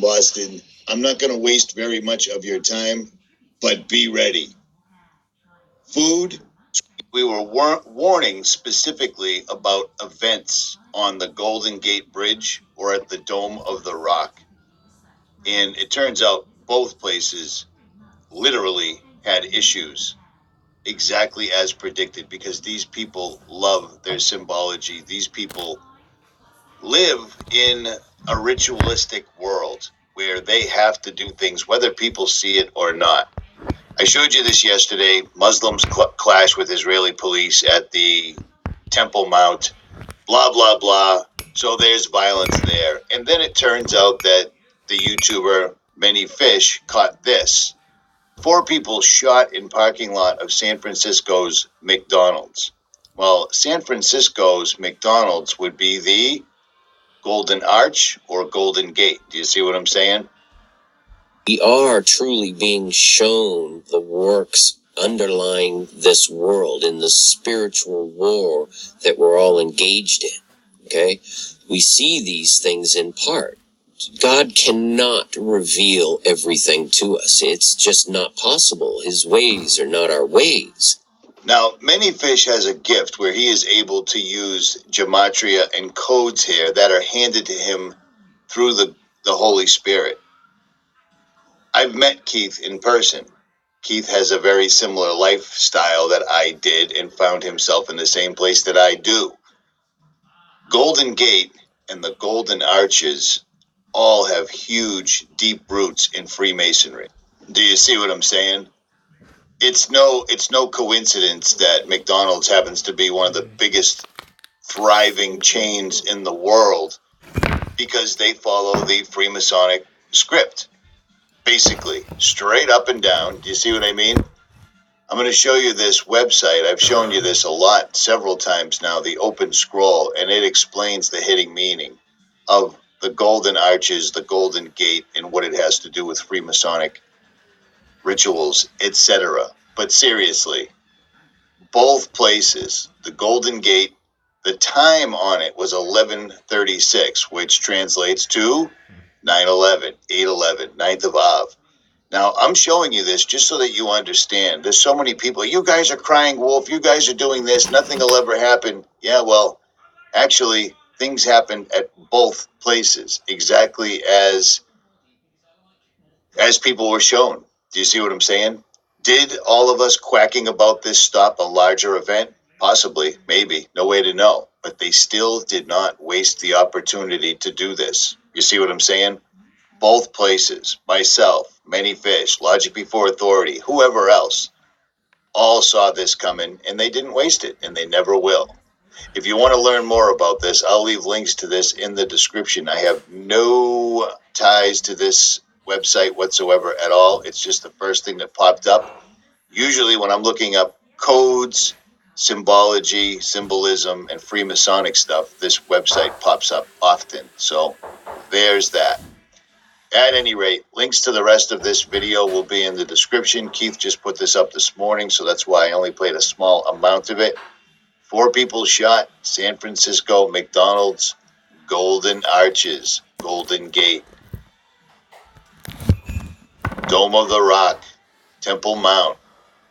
Boston. I'm not going to waste very much of your time, but be ready. Food. We were warning specifically about events on the Golden Gate Bridge or at the Dome of the Rock. And it turns out both places literally had issues exactly as predicted because these people love their symbology. These people live in a ritualistic world where they have to do things whether people see it or not. I showed you this yesterday. Muslims clash with Israeli police at the Temple Mount, blah, blah, blah. So there's violence there. And then it turns out that the YouTuber Many Fish caught this. 4 people shot in parking lot of San Francisco's McDonald's. Well, San Francisco's McDonald's would be the Golden Arch or Golden Gate. Do you see what I'm saying? We are truly being shown the works underlying this world in the spiritual war that we're all engaged in. Okay? We see these things in part. God cannot reveal everything to us. It's just not possible. His ways are not our ways. Now, Many Fish has a gift where he is able to use gematria and codes here that are handed to him through the Holy Spirit. I've met Keith in person. Keith has a very similar lifestyle that I did and found himself in the same place that I do. Golden Gate and the Golden Arches all have huge, deep roots in Freemasonry. Do you see what I'm saying? It's no coincidence that McDonald's happens to be one of the biggest thriving chains in the world because they follow the Freemasonic script. Basically, straight up and down. Do you see what I mean? I'm going to show you this website. I've shown you this a lot, several times now, the Open Scroll, and it explains the hidden meaning of the Golden Arches, the Golden Gate, and what it has to do with Freemasonic rituals, etc. But seriously, both places, the Golden Gate, the time on it was 11:36, which translates to 9/11, 8/11, 9th of Av. Now, I'm showing you this just so that you understand. There's so many people. You guys are crying wolf. You guys are doing this. Nothing will ever happen. Yeah, well, actually, things happened at both places exactly as people were shown. Do you see what I'm saying? Did all of us quacking about this stop a larger event? Possibly, maybe. No way to know. But they still did not waste the opportunity to do this. You see what I'm saying? Both places, myself, Many Fish, Logic Before Authority, whoever else, all saw this coming and they didn't waste it and they never will. If you want to learn more about this, I'll leave links to this in the description. I have no ties to this website whatsoever at all. It's just the first thing that popped up. Usually when I'm looking up codes, symbology, symbolism, and Freemasonic stuff, this website pops up often. So there's that. At any rate, links to the rest of this video will be in the description. Keith just put this up this morning, so that's why I only played a small amount of it. 4 people shot, San Francisco, McDonald's, Golden Arches, Golden Gate, Dome of the Rock, Temple Mount.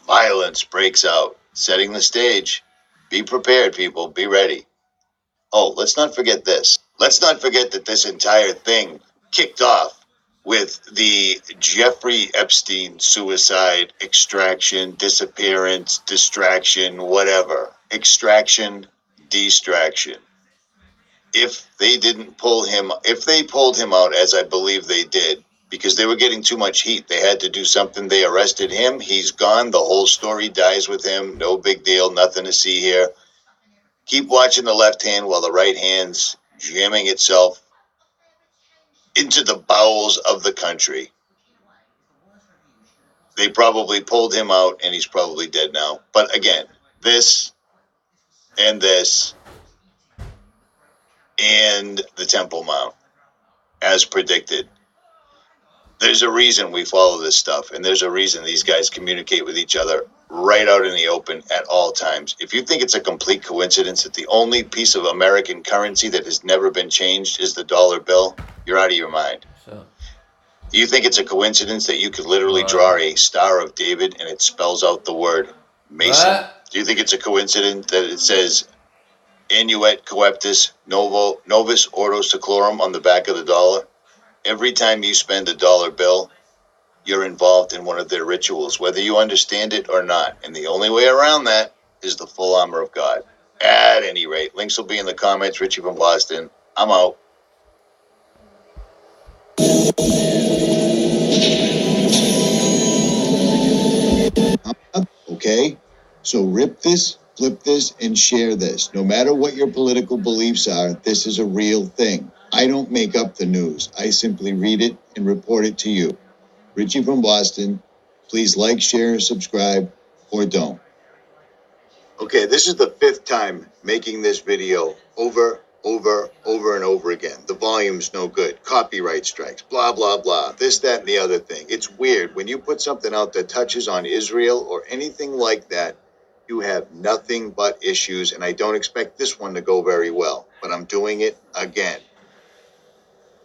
Violence breaks out, setting the stage. Be prepared, people. Be ready. Oh, let's not forget this. Let's not forget that this entire thing kicked off with the Jeffrey Epstein suicide, extraction, disappearance, distraction, whatever. Extraction, distraction. If they pulled him out, as I believe they did, because they were getting too much heat, they had to do something. They arrested him. He's gone. The whole story dies with him. No big deal. Nothing to see here. Keep watching the left hand while the right hand's jamming itself into the bowels of the country. They probably pulled him out and he's probably dead now. But again, this and this and the Temple Mount, as predicted. There's a reason we follow this stuff, and there's a reason these guys communicate with each other right out in the open at all times. If you think it's a complete coincidence that the only piece of American currency that has never been changed is the dollar bill, you're out of your mind. Do you think it's a coincidence that you could literally draw a Star of David and it spells out the word Mason? What? Do you think it's a coincidence that it says Annuet Coeptis Novus Ordo Seclorum on the back of the dollar? Every time you spend a dollar bill, you're involved in one of their rituals, whether you understand it or not. And the only way around that is the full armor of God. At any rate, links will be in the comments. Richy from Boston. I'm out. Okay? So rip this, flip this, and share this. No matter what your political beliefs are, this is a real thing. I don't make up the news. I simply read it and report it to you. Richy from Boston. Please like, share, subscribe, or don't. Okay, this is the fifth time making this video over, and over again. The volume's no good. Copyright strikes, blah, blah, blah. This, that, and the other thing. It's weird. When you put something out that touches on Israel or anything like that, you have nothing but issues, and I don't expect this one to go very well. But I'm doing it again.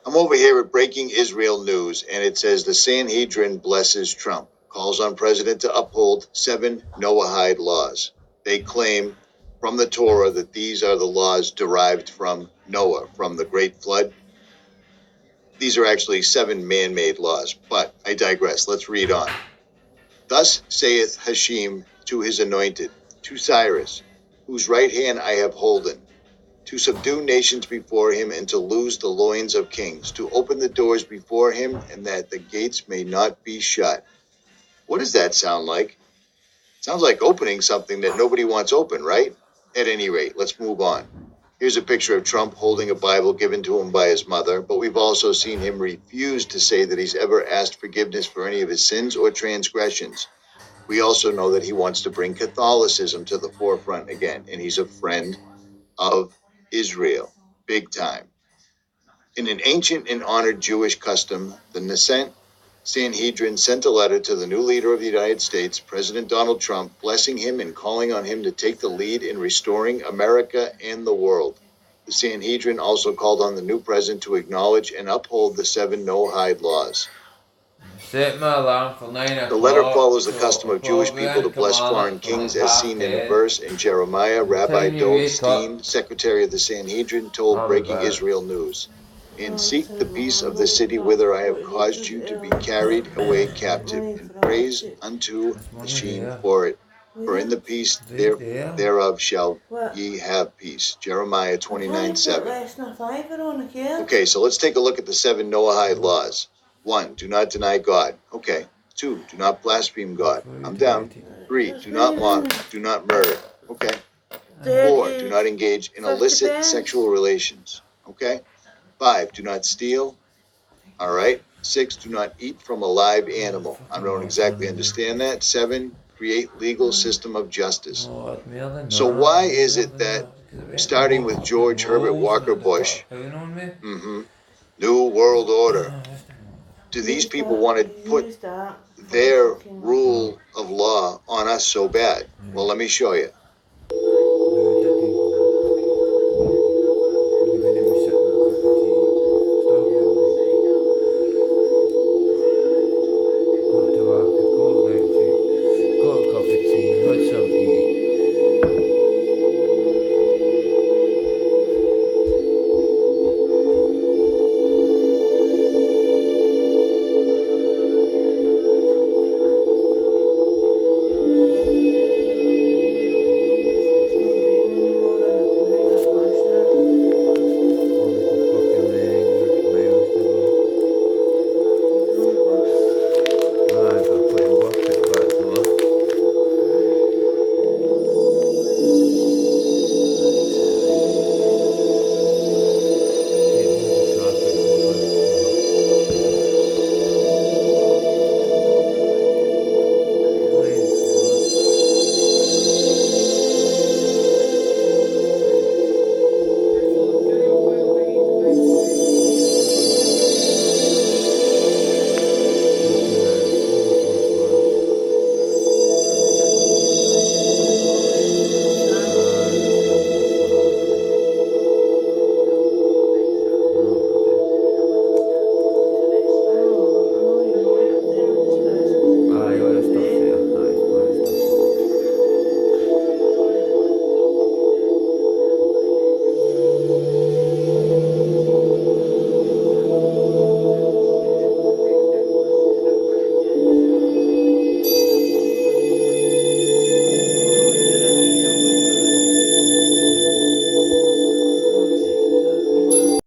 I'm over here at Breaking Israel News, and it says the Sanhedrin blesses Trump, calls on president to uphold 7 Noahide laws. They claim from the Torah that these are the laws derived from Noah, from the Great Flood. These are actually 7 man-made laws, but I digress. Let's read on. Thus saith Hashem to his anointed, to Cyrus, whose right hand I have holden, to subdue nations before him, and to loose the loins of kings, to open the doors before him, and that the gates may not be shut. What does that sound like? Sounds like opening something that nobody wants open, right? At any rate, let's move on. Here's a picture of Trump holding a Bible given to him by his mother, but we've also seen him refuse to say that he's ever asked forgiveness for any of his sins or transgressions. We also know that he wants to bring Catholicism to the forefront again, and he's a friend of Israel, big time. In an ancient and honored Jewish custom, the Nascent Sanhedrin sent a letter to the new leader of the United States, President Donald Trump, blessing him and calling on him to take the lead in restoring America and the world. The Sanhedrin also called on the new president to acknowledge and uphold the 7 no-hide laws. Set my alarm for 9 o'clock. The letter follows the custom of Jewish people to bless foreign kings, as seen in a verse in Jeremiah. Rabbi Dov Steen, secretary of the Sanhedrin, told Breaking Israel News, and seek the peace of the city whither I have caused you to be carried away captive, and praise unto Hashem for it. For in the peace thereof shall ye have peace. Jeremiah 29:7. Okay, so let's take a look at the 7 Noahide laws. 1. Do not deny God. Okay. 2. Do not blaspheme God. I'm down. 3. Do not mock. Do not murder. Okay. 4. Do not engage in illicit sexual relations. Okay. 5. Do not steal. All right. 6. Do not eat from a live animal. I don't exactly understand that. 7. Create legal system of justice. So why is it that, starting with George Herbert Walker Bush, New World Order, do these people want to put their rule of law on us so bad? Well, let me show you.